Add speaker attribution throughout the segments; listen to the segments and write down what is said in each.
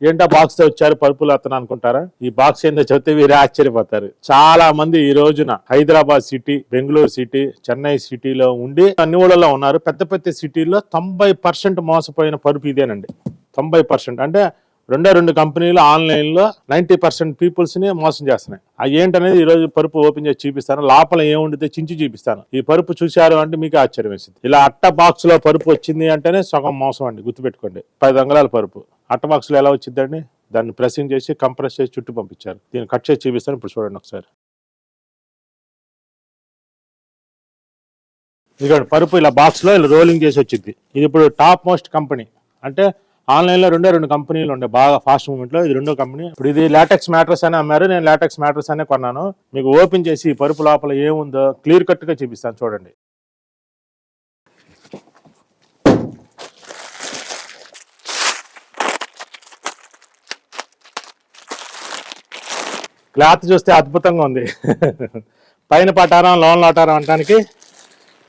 Speaker 1: ఏంటా బాక్స్ తో వచ్చారు పరుపులు అతను అనుకుంటారా? ఈ బాక్స్ ఏందో చెప్తే వీరే ఆశ్చర్యపోతారు. చాలా మంది ఈ రోజున హైదరాబాద్ సిటీ, బెంగళూరు సిటీ, చెన్నై సిటీలో ఉండి అన్ని ఊళ్ళలో ఉన్నారు. పెద్ద పెద్ద సిటీల్లో 90% మోసపోయిన పరుపు ఇదేనండి. 90% అంటే రెండు కంపెనీలు ఆన్లైన్ లో 90% పీపుల్స్ ని మోసం చేస్తున్నాయి. అది ఏంటనేది ఈ రోజు పరుపు ఓపెన్ చేసి చూపిస్తాను. లోపల ఏముండితే చించి చూపిస్తాను. ఈ పరుపు చూశారు అంటే మీకు ఆశ్చర్యం వేసింది. ఇలా అట్ట బాక్స్ లో పరుపు వచ్చింది అంటేనే సగం మోసం అండి, గుర్తుపెట్టుకోండి. 10 అంగుళాల పరుపు అట్ట బాక్స్ లో ఎలా వచ్చిందండి? దాన్ని ప్రెసింగ్ చేసి కంప్రెస్ చేసి చుట్టూ పంపించారు. దీన్ని కట్ చేసి చూపిస్తాను, ఇప్పుడు చూడండి ఒకసారి. ఇదిగోండి పరుపు ఇలా బాక్స్ లో ఇలా రోలింగ్ చేసి వచ్చింది. ఇది ఇప్పుడు టాప్ మోస్ట్ కంపెనీ. అంటే ఆన్లైన్ లో రెండు కంపెనీలు ఉండే బాగా ఫాస్ట్ మూవ్మెంట్ లో, ఇది రెండో కంపెనీ. ఇప్పుడు ఇది లాటెక్స్ మ్యాట్రస్ అని అమ్మారు, నేను లాటెక్స్ మ్యాట్రస్ అనే కొన్నాను. మీకు ఓపెన్ చేసి ఈ పరుపు లోపల ఏముందో క్లియర్ కట్ గా చూపిస్తాను, చూడండి. క్లాత్ చూస్తే అద్భుతంగా ఉంది. పైన పటారం లోన్ లాటారం అనడానికి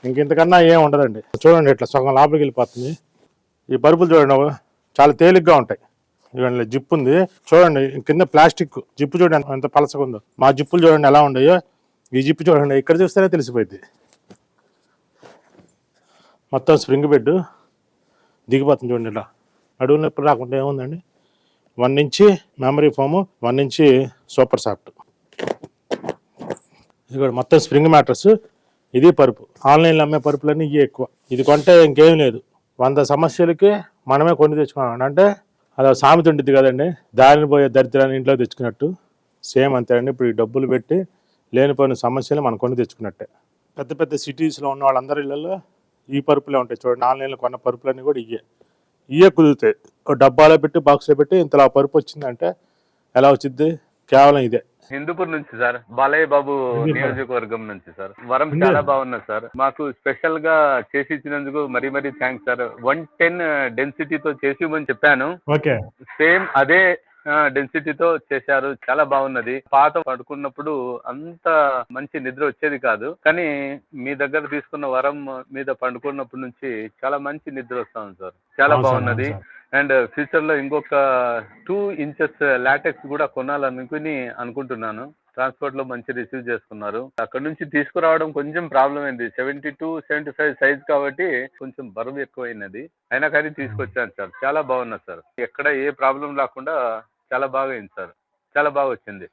Speaker 1: ఇంతకన్నా ఏం ఉండదండి. చూడండి ఇట్లా సగం లోపలికి వెళ్ళిపోతుంది. ఈ పరుపులు చూడండి చాలా తేలిగ్గా ఉంటాయి. ఇవన్నీ జిప్ ఉంది చూడండి, కింద ప్లాస్టిక్ జిప్పు చూడండి ఎంత పలసగా ఉందో. మా జిప్పులు చూడండి ఎలా ఉన్నాయో, ఈ జిప్పు చూడండి ఇక్కడ చూస్తేనే తెలిసిపోయింది. మొత్తం స్ప్రింగ్ బెడ్ దిగిపోతుంది చూడండి. ఇలా అడుగు నొప్పి రాకుండా ఏముందండి. 1 inch memory foam, 1 inch super soft. ఇది కూడా మొత్తం స్ప్రింగ్ మ్యాట్రస్. ఇది పరుపు. ఆన్లైన్లో అమ్మే పరుపులన్నీ ఇవి ఎక్కువ. ఇది కొంటే ఇంకేం లేదు, 100 సమస్యలకి మనమే కొని తెచ్చుకున్నాం. అంటే అది సామెత ఉంటుంది కదండి, దారిని పోయే దరిద్రాన్ని ఇంట్లో తెచ్చుకున్నట్టు. సేమ్ అంతే అండి. ఇప్పుడు ఈ డబ్బులు పెట్టి లేనిపోయిన సమస్యలు మనం కొని తెచ్చుకున్నట్టే. పెద్ద పెద్ద సిటీస్లో ఉన్న వాళ్ళందరి ఇళ్ళల్లో ఈ పరుపులే ఉంటాయి చూడండి. ఆన్లైన్లో కొన్న పరుపులన్నీ కూడా ఇవే కుదురుతాయి. డబ్బాలో పెట్టి బాక్స్లో పెట్టి ఇంతలా పరుపు వచ్చిందంటే ఎలా వచ్చింది? కేవలం ఇదే.
Speaker 2: హిందూపూర్ నుంచి సార్, బాలయ్య బాబు నియోజకవర్గం నుంచి సార్. వరం చాలా బాగున్నది సార్. మాకు స్పెషల్ గా చేసి ఇచ్చినందుకు మరీ థ్యాంక్స్ సార్. 110 డెన్సిటీతో చేసి ఇవ్వమని చెప్పాను.
Speaker 1: ఓకే,
Speaker 2: సేమ్ అదే డెన్సిటీతో చేశారు. చాలా బాగున్నది. పాత పడుకున్నప్పుడు అంత మంచి నిద్ర వచ్చేది కాదు, కానీ మీ దగ్గర తీసుకున్న వరం మీద పండుకున్నప్పటి నుంచి చాలా మంచి నిద్ర వస్తుంది సార్. చాలా బాగున్నది. అండ్ ఫ్యూచర్ లో ఇంకొక 2 ఇంచెస్ లాటెక్స్ కూడా అనుకుంటున్నాను. ట్రాన్స్పోర్ట్ లో మంచి రిసీవ్ చేసుకున్నారు. అక్కడ నుంచి తీసుకురావడం కొంచెం ప్రాబ్లం అయింది. 72-75 సైజ్ కాబట్టి కొంచెం బరువు ఎక్కువైనది. అయినా కానీ తీసుకొచ్చాను సార్. చాలా బాగున్నది సార్. ఎక్కడ ఏ ప్రాబ్లం లేకుండా చాలా బాగా అయింది సార్. చాలా బాగా వచ్చింది.